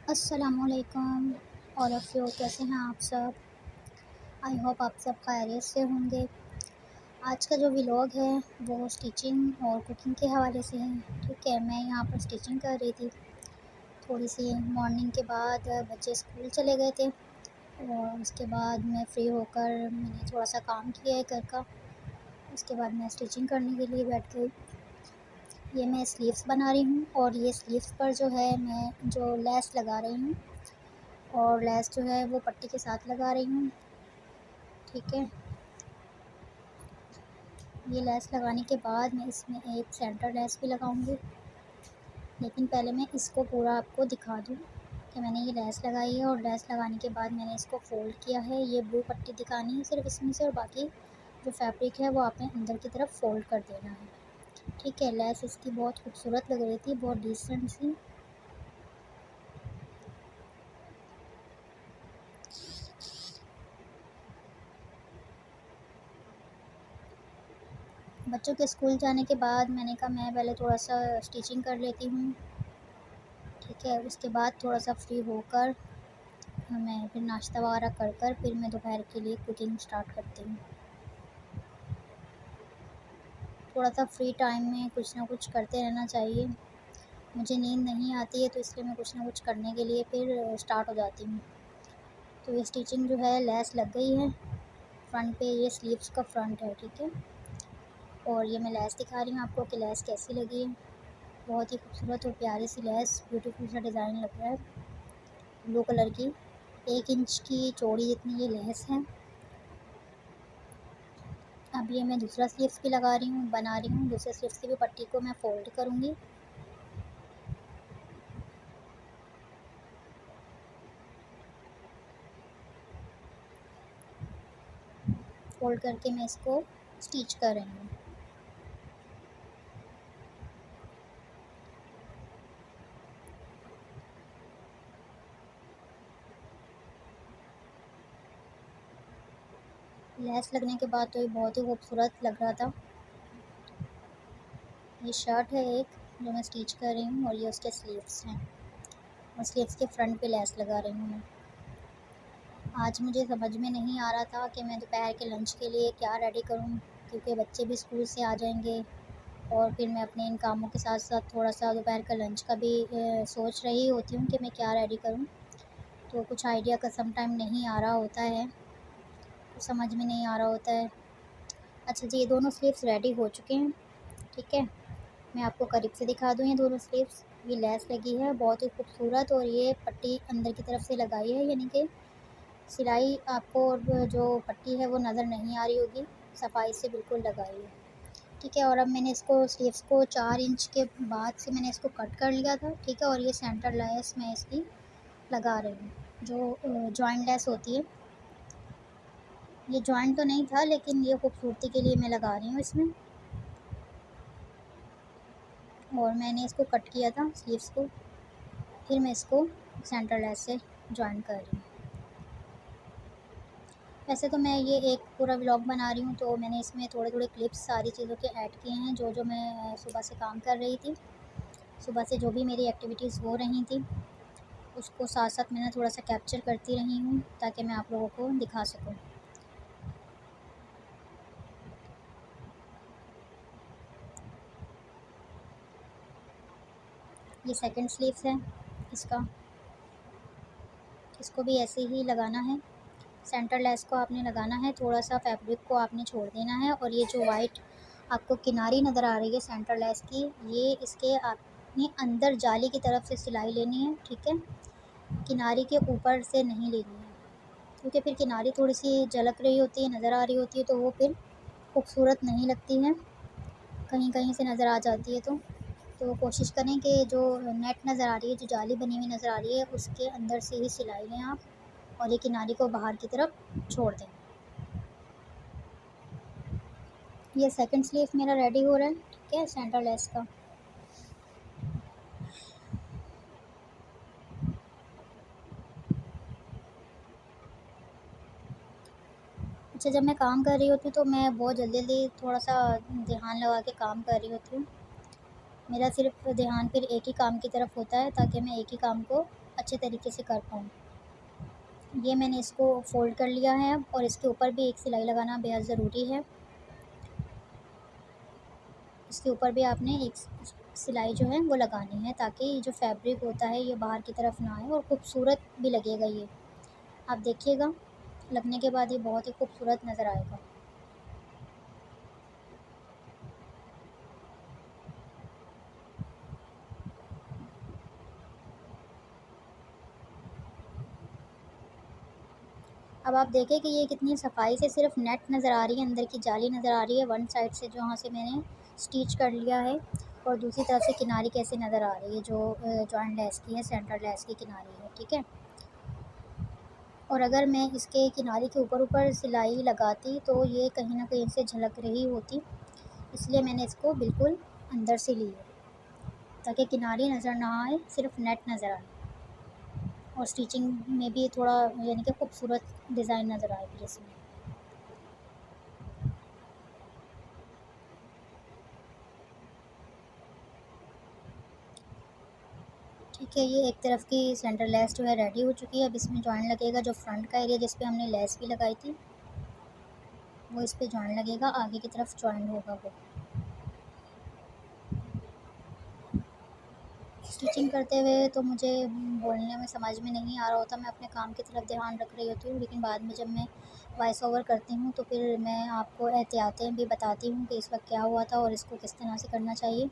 अस्सलामुअलैकुम। All of you कैसे हैं आप सब? आई होप आप सब खैरियत से होंगे। आज का जो व्लॉग है वो स्टिचिंग और कुकिंग के हवाले से है। ठीक है, मैं यहाँ पर स्टिचिंग कर रही थी। थोड़ी सी मॉर्निंग के बाद बच्चे स्कूल चले गए थे और उसके बाद मैं फ़्री होकर मैंने थोड़ा सा काम किया है घर का। उसके बाद मैं स्टिचिंग करने के लिए बैठ गई। ये मैं स्लीव्स बना रही हूँ और ये स्लीव्स पर जो है मैं जो लेस लगा रही हूँ और लेस जो है वो पट्टी के साथ लगा रही हूँ। ठीक है, ये लेस लगाने के बाद मैं इसमें एक सेंटर लेस भी लगाऊंगी, लेकिन पहले मैं इसको पूरा आपको दिखा दूँ कि मैंने ये लेस लगाई है। और लेस लगाने के बाद मैंने इसको फ़ोल्ड किया है। ये ब्लू पट्टी दिखानी है सिर्फ इसमें से, और बाकी जो फैब्रिक है वो आपने अंदर की तरफ फ़ोल्ड कर देना है। ठीक है, लेस इसकी बहुत खूबसूरत लग रही थी, बहुत डिसेंट सी। बच्चों के स्कूल जाने के बाद मैंने कहा मैं पहले थोड़ा सा स्टिचिंग कर लेती हूँ। ठीक है, उसके बाद थोड़ा सा फ्री होकर मैं फिर नाश्ता वगैरह कर फिर मैं दोपहर के लिए कुकिंग स्टार्ट करती हूँ। थोड़ा सा फ्री टाइम में कुछ ना कुछ करते रहना चाहिए। मुझे नींद नहीं आती है तो इसलिए मैं कुछ ना कुछ करने के लिए फिर स्टार्ट हो जाती हूँ। तो ये स्टिचिंग जो है लेस लग गई है फ्रंट पे, ये स्लीव्स का फ्रंट है। ठीक है, और ये मैं लेस दिखा रही हूँ आपको कि लेस कैसी लगी है। बहुत ही खूबसूरत और प्यारी सी लेस, ब्यूटीफुल सा डिज़ाइन लग रहा है। ब्लू कलर की 1 इंच की चौड़ी जितनी ये लेस है। अब ये मैं दूसरा स्लीव्स भी लगा रही हूँ, बना रही हूँ। दूसरे स्लीव्स की भी पट्टी को मैं फ़ोल्ड करूँगी। फ़ोल्ड करके मैं इसको स्टिच कर रही हूँ। लेस लगने के बाद तो ये बहुत ही खूबसूरत लग रहा था। ये शर्ट है एक जो मैं स्टिच कर रही हूँ और ये उसके स्लीव्स हैं और स्लीव्स के फ्रंट पे लेस लगा रही हूँ मैं। आज मुझे समझ में नहीं आ रहा था कि मैं दोपहर के लंच के लिए क्या रेडी करूँ, क्योंकि बच्चे भी स्कूल से आ जाएंगे और फिर मैं अपने इन कामों के साथ साथ थोड़ा सा दोपहर का लंच का भी सोच रही होती हूँ कि मैं क्या रेडी करूँ। तो कुछ आइडिया का सम टाइम नहीं आ रहा होता है, तो समझ में नहीं आ रहा होता है। अच्छा जी, ये दोनों स्लीव्स रेडी हो चुके हैं। ठीक है, मैं आपको करीब से दिखा दूँ ये दोनों स्लीव्स। ये लेस लगी है बहुत ही खूबसूरत और ये पट्टी अंदर की तरफ से लगाई है, यानी कि सिलाई आपको और जो पट्टी है वो नज़र नहीं आ रही होगी, सफाई से बिल्कुल लगाई है। ठीक है, और अब मैंने इसको स्लीव्स को 4 इंच के बाद से मैंने इसको कट कर लिया था। ठीक है, और ये सेंटर लेस मैं इसकी लगा रही हूँ, जो जॉइंट लेस होती है। ये जॉइंट तो नहीं था, लेकिन ये खूबसूरती के लिए मैं लगा रही हूँ इसमें। और मैंने इसको कट किया था स्लीव्स को, फिर मैं इसको सेंटर लेस से जॉइन कर रही हूँ। वैसे तो मैं ये एक पूरा व्लॉग बना रही हूँ, तो मैंने इसमें थोड़े थोड़े क्लिप्स सारी चीज़ों के ऐड किए हैं, जो जो मैं सुबह से काम कर रही थी। सुबह से जो भी मेरी एक्टिविटीज़ हो रही थी उसको साथ साथ मैंने थोड़ा सा कैप्चर करती रही हूँ, ताकि मैं आप लोगों को दिखा सकूँ। ये सेकंड स्लीव्स है इसका, इसको भी ऐसे ही लगाना है। सेंटर लेस को आपने लगाना है, थोड़ा सा फैब्रिक को आपने छोड़ देना है। और ये जो वाइट आपको किनारी नज़र आ रही है सेंटर लेस की, ये इसके आपने अंदर जाली की तरफ से सिलाई लेनी है। ठीक है, किनारी के ऊपर से नहीं लेनी है, क्योंकि फिर किनारी थोड़ी सी झलक रही होती है, नज़र आ रही होती है, तो वो फिर खूबसूरत नहीं लगती है, कहीं कहीं से नज़र आ जाती है। तो कोशिश करें कि जो नेट नज़र आ रही है, जो जाली बनी हुई नज़र आ रही है, उसके अंदर से ही सिलाई लें आप, और ये किनारी को बाहर की तरफ छोड़ दें। ये सेकंड स्लीव मेरा रेडी हो रहा है। ठीक है, सेंटर लेस का। अच्छा, जब मैं काम कर रही होती हूँ तो मैं बहुत जल्दी जल्दी थोड़ा सा ध्यान लगा के काम कर रही होती हूँ। मेरा सिर्फ ध्यान फिर एक ही काम की तरफ होता है, ताकि मैं एक ही काम को अच्छे तरीके से कर पाऊँ। ये मैंने इसको फ़ोल्ड कर लिया है अब, और इसके ऊपर भी एक सिलाई लगाना बेहद ज़रूरी है। इसके ऊपर भी आपने एक सिलाई जो है वो लगानी है, ताकि ये जो फैब्रिक होता है ये बाहर की तरफ ना आए और खूबसूरत भी लगेगा ये। आप देखिएगा, लगने के बाद ये बहुत ही खूबसूरत नज़र आएगा। अब आप देखें कि ये कितनी सफाई से सिर्फ नेट नज़र आ रही है, अंदर की जाली नज़र आ रही है वन साइड से जहाँ से मैंने स्टिच कर लिया है, और दूसरी तरफ से किनारी कैसे नज़र आ रही है जो जॉइंट लेस की है, सेंटर लेस की किनारी है, ठीक है। और अगर मैं इसके किनारे के ऊपर ऊपर सिलाई लगाती तो ये कहीं ना कहीं से झलक रही होती, इसलिए मैंने इसको बिल्कुल अंदर से ली है, ताकि किनारी नज़र ना आए, सिर्फ नेट नज़र आए, और स्टिचिंग में भी थोड़ा यानी कि खूबसूरत डिज़ाइन नज़र आएगी इसमें। ठीक है, ये एक तरफ की सेंटर लेस जो है रेडी हो चुकी है। अब इसमें जॉइंट लगेगा, जो फ्रंट का एरिया जिस पे हमने लेस भी लगाई थी वो इस पे जॉइंट लगेगा, आगे की तरफ जॉइंट होगा वो। स्टिचिंग करते हुए तो मुझे बोलने में समझ में नहीं आ रहा होता, मैं अपने काम की तरफ ध्यान रख रही होती हूँ, लेकिन बाद में जब मैं वॉइस ओवर करती हूँ तो फिर मैं आपको एहतियातें भी बताती हूँ कि इस वक्त क्या हुआ था और इसको किस तरह से करना चाहिए,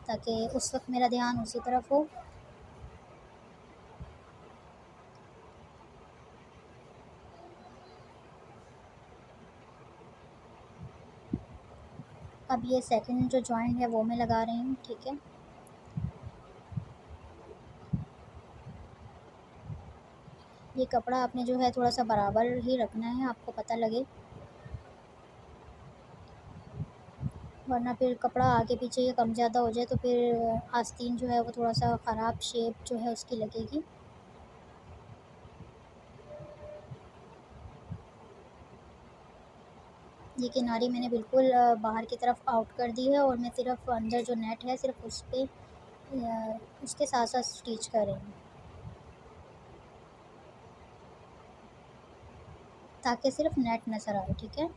ताकि उस वक्त मेरा ध्यान उसी तरफ हो। अब ये सेकंड जो जॉइंट है वो मैं लगा रही हूँ, ठीक है। ये कपड़ा आपने जो है थोड़ा सा बराबर ही रखना है, आपको पता लगे, वरना फिर कपड़ा आगे पीछे ये कम ज़्यादा हो जाए तो फिर आस्तीन जो है वो थोड़ा सा ख़राब शेप जो है उसकी लगेगी। ये किनारी मैंने बिल्कुल बाहर की तरफ आउट कर दी है, और मैं सिर्फ अंदर जो नेट है सिर्फ उस पे उसके साथ साथ स्टिच कर रही हूँ, ताकि सिर्फ नेट नज़र आए, ठीक है।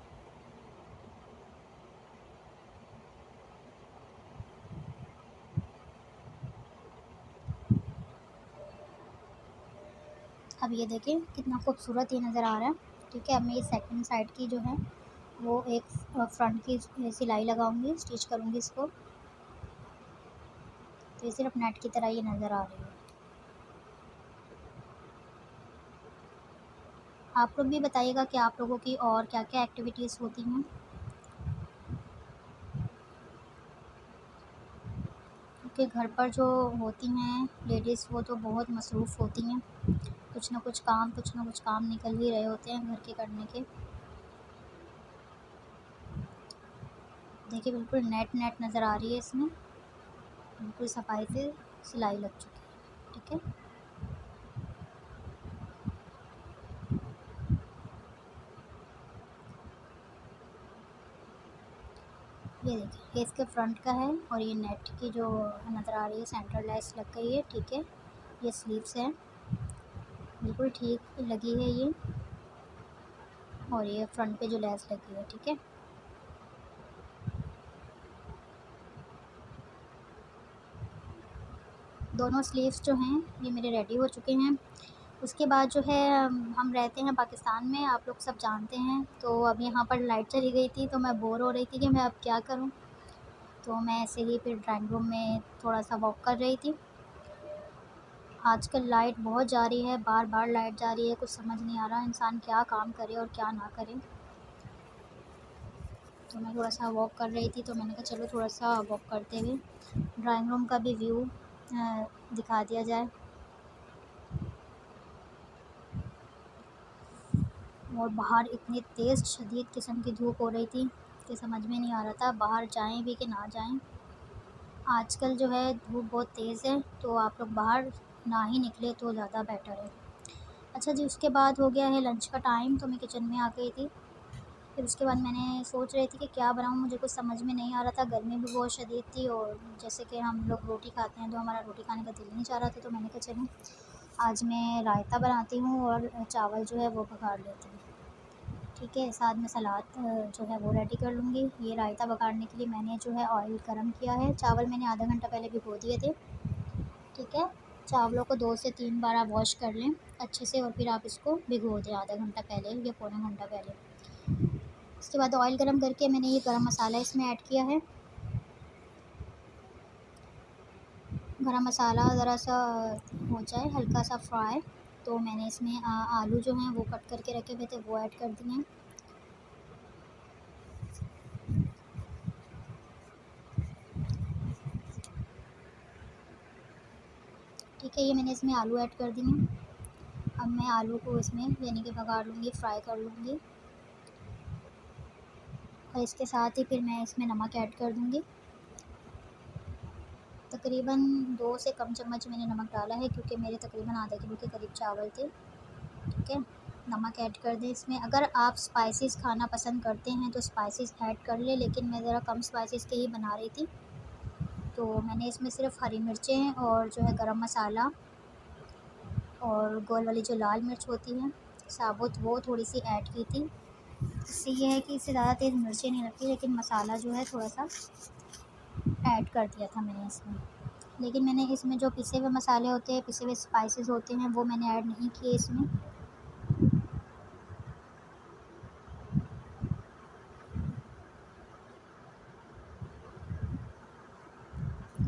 अब ये देखें कितना खूबसूरत ये नज़र आ रहा है, ठीक है। अब मैं ये सेकंड साइड की जो है वो एक फ्रंट की सिलाई लगाऊंगी, स्टिच करूंगी इसको, तो ये सिर्फ नेट की तरह ये नज़र आ रही है। आप लोग भी बताइएगा कि आप लोगों की और क्या क्या एक्टिविटीज़ होती हैं, क्योंकि घर पर जो होती हैं लेडीज़ वो तो बहुत मसरूफ़ होती हैं, कुछ ना कुछ काम निकल ही रहे होते हैं घर के करने के। देखिए बिल्कुल नेट नेट नज़र आ रही है इसमें, बिल्कुल सफाई से सिलाई लग चुकी है, ठीक है। ये देखिए, ये इसके फ्रंट का है, और ये नेट की जो नज़र आ रही है सेंटर लेस लग गई है, ठीक है। ये स्लीव्स है, बिल्कुल ठीक लगी है ये, और ये फ्रंट पे जो लेस लगी है, ठीक है। दोनों स्लीव्स जो हैं ये मेरे रेडी हो चुके हैं। उसके बाद जो है हम रहते हैं पाकिस्तान में, आप लोग सब जानते हैं, तो अब यहाँ पर लाइट चली गई थी तो मैं बोर हो रही थी कि मैं अब क्या करूँ, तो मैं ऐसे ही फिर ड्राइंग रूम में थोड़ा सा वॉक कर रही थी। आजकल लाइट बहुत जा रही है, बार बार लाइट जा रही है, कुछ समझ नहीं आ रहा इंसान क्या काम करे और क्या ना करे, तो मैं थोड़ा सा वॉक कर रही थी, तो मैंने कहा चलो थोड़ा सा वॉक करते हुए ड्राइंग रूम का भी व्यू दिखा दिया जाए। और बाहर इतनी तेज़ शदीद किस्म की धूप हो रही थी कि समझ में नहीं आ रहा था बाहर जाएं भी कि ना जाएं। आजकल जो है धूप बहुत तेज़ है, तो आप लोग बाहर ना ही निकले तो ज़्यादा बेटर है। अच्छा जी, उसके बाद हो गया है लंच का टाइम, तो मैं किचन में आ गई थी। फिर उसके बाद मैंने सोच रही थी कि क्या बनाऊँ, मुझे कुछ समझ में नहीं आ रहा था। गर्मी भी बहुत शदीद थी और जैसे कि हम लोग रोटी खाते हैं तो हमारा रोटी खाने का दिल नहीं चाह रहा था, तो मैंने कहा चलो आज मैं रायता बनाती हूँ और चावल जो है वो पकाड़ लेती हूँ। ठीक है, साथ में सलाद जो है वो रेडी कर लूँगी। ये रायता पकाड़ने के लिए मैंने जो है ऑयल गरम किया है। चावल मैंने आधा घंटा पहले भिगो दिए थे। ठीक है, चावलों को 2 से 3 बार आप वॉश कर लें अच्छे से और फिर आप इसको भिगो दें आधा घंटा पहले या पौना घंटा पहले। उसके बाद ऑयल गरम करके मैंने ये गरम मसाला इसमें ऐड किया है। गरम मसाला ज़रा सा हो जाए हल्का सा फ्राई, तो मैंने इसमें आलू जो हैं वो कट करके रखे हुए थे वो ऐड कर दिए हैं। ठीक है, ये मैंने इसमें आलू ऐड कर दिए हैं। अब मैं आलू को इसमें यानी कि पका लूँगी, फ्राई कर लूँगी और इसके साथ ही फिर मैं इसमें नमक ऐड कर दूँगी। तकरीबन 2 से कम चम्मच मैंने नमक डाला है क्योंकि मेरे तकरीबन आधा किलो के करीब चावल थे। ठीक है, नमक ऐड कर दें इसमें। अगर आप स्पाइसेस खाना पसंद करते हैं तो स्पाइसेस ऐड कर लें, लेकिन मैं ज़रा कम स्पाइसेस के ही बना रही थी, तो मैंने इसमें सिर्फ हरी मिर्चें और जो है गरम मसाला और गोल वाली जो लाल मिर्च होती है साबुत, वो थोड़ी सी ऐड की थी। इससे ये है कि इससे ज़्यादा तेज़ मिर्चें नहीं लगती, लेकिन मसाला जो है थोड़ा सा ऐड कर दिया था मैंने इसमें। लेकिन मैंने इसमें जो पिसे हुए मसाले होते हैं, पिसे हुए स्पाइसेस होते हैं, वो मैंने ऐड नहीं किए इसमें।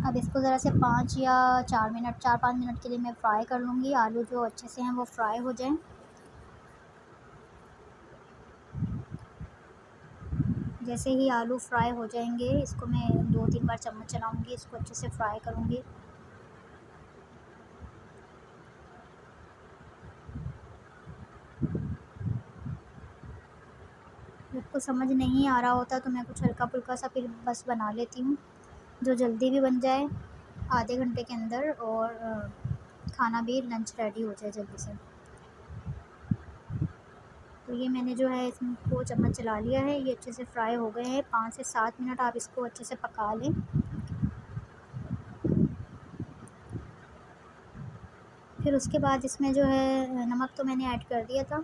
अब इसको ज़रा से 5 या 4 मिनट 4-5 मिनट के लिए मैं फ्राई कर लूँगी। आलू जो अच्छे से हैं वो फ्राई हो जाएं। जैसे ही आलू फ्राई हो जाएंगे इसको मैं 2-3 बार चम्मच चलाऊँगी, इसको अच्छे से फ्राई करूँगी। आपको समझ नहीं आ रहा होता तो मैं कुछ हल्का फुल्का सा फिर बस बना लेती हूँ, जो जल्दी भी बन जाए आधे घंटे के अंदर और खाना भी लंच रेडी हो जाए जल्दी से। तो ये मैंने जो है इसको चम्मच चला लिया है, ये अच्छे से फ्राई हो गए हैं। 5 से 7 मिनट आप इसको अच्छे से पका लें। फिर उसके बाद इसमें जो है नमक तो मैंने ऐड कर दिया था।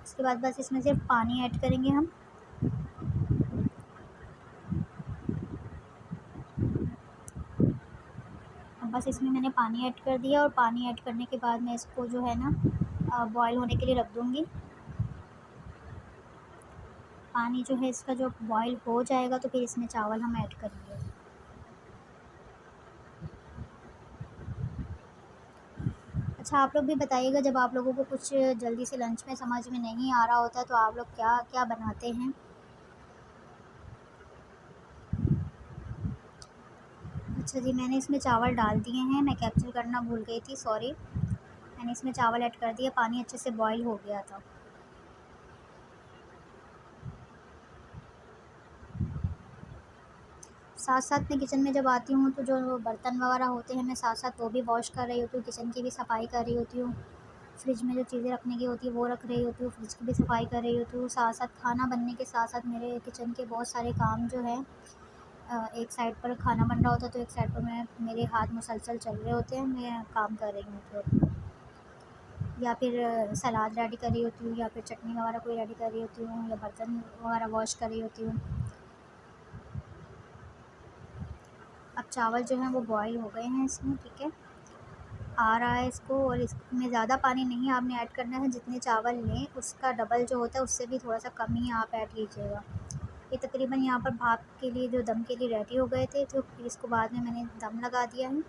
उसके बाद बस इसमें सिर्फ पानी ऐड करेंगे हम। अब बस इसमें मैंने पानी ऐड कर दिया और पानी ऐड करने के बाद मैं इसको जो है ना बॉयल होने के लिए रख दूँगी। पानी जो है इसका जो बॉयल हो जाएगा तो फिर इसमें चावल हम ऐड करेंगे। अच्छा, आप लोग भी बताइएगा, जब आप लोगों को कुछ जल्दी से लंच में समझ में नहीं आ रहा होता तो आप लोग क्या क्या बनाते हैं। अच्छा जी, मैंने इसमें चावल डाल दिए हैं, मैं कैप्चर करना भूल गई थी, सॉरी। मैंने इसमें चावल ऐड कर दिया, पानी अच्छे से बॉयल हो गया था। साथ साथ मैं किचन में जब आती हूँ तो जो बर्तन वगैरह होते हैं मैं साथ साथ वो भी वॉश कर रही होती हूँ, किचन की भी सफाई कर रही होती हूँ, फ्रिज में जो चीज़ें रखने की होती है वो रख रही होती हूँ, फ्रिज की भी सफाई कर रही होती हूँ। साथ साथ खाना बनने के साथ साथ मेरे किचन के बहुत सारे काम जो है एक साइड पर खाना बन रहा होता है तो एक साइड पर मेरे हाथ मुसलसल चल रहे होते हैं, मैं काम कर रही हूँ तो, या फिर सलाद रेडी कर रही होती हूँ या फिर चटनी वगैरह कोई रेडी कर रही होती हूँ या बर्तन वगैरह वॉश कर रही होती हूँ। अब चावल जो हैं वो बॉईल हो गए हैं इसमें। ठीक है, आ रहा है इसको, और इसमें ज़्यादा पानी नहीं आपने ऐड करना है, जितने चावल लें उसका डबल जो होता है उससे भी थोड़ा सा कम ही आप ऐड कीजिएगा। ये तकरीबन यहाँ पर भाप के लिए जो दम के लिए रेडी हो गए थे, तो फिर इसको बाद में मैंने दम लगा दिया है।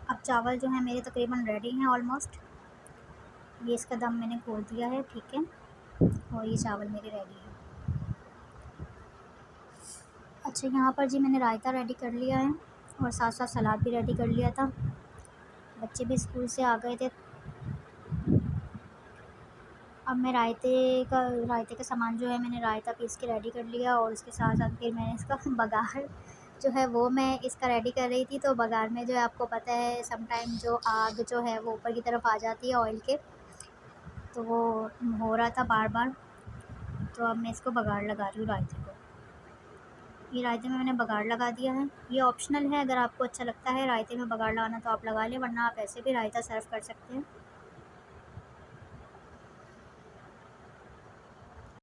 अब चावल जो है मेरे तकरीबन रेडी हैं ऑलमोस्ट। ये इसका दम मैंने खोल दिया है। ठीक है, और ये चावल मेरे रेडी हैं। अच्छा, यहाँ पर जी मैंने रायता रेडी कर लिया है और साथ साथ सलाद भी रेडी कर लिया था। बच्चे भी स्कूल से आ गए थे। अब मैं रायते का सामान जो है मैंने रायता पीस के रेडी कर लिया और उसके साथ साथ फिर मैंने इसका बघार जो है वो मैं इसका रेडी कर रही थी। तो बघार में जो है आपको पता है समटाइम जो आग जो है वो ऊपर की तरफ आ जाती है ऑयल के, तो वो हो रहा था बार बार। तो अब मैं इसको बघाड़ लगा रही हूँ रायते को। ये रायते में मैंने बघाड़ लगा दिया है। ये ऑप्शनल है, अगर आपको अच्छा लगता है रायते में बघाड़ लगाना तो आप लगा लें, वरना आप ऐसे भी रायता सर्व कर सकते हैं।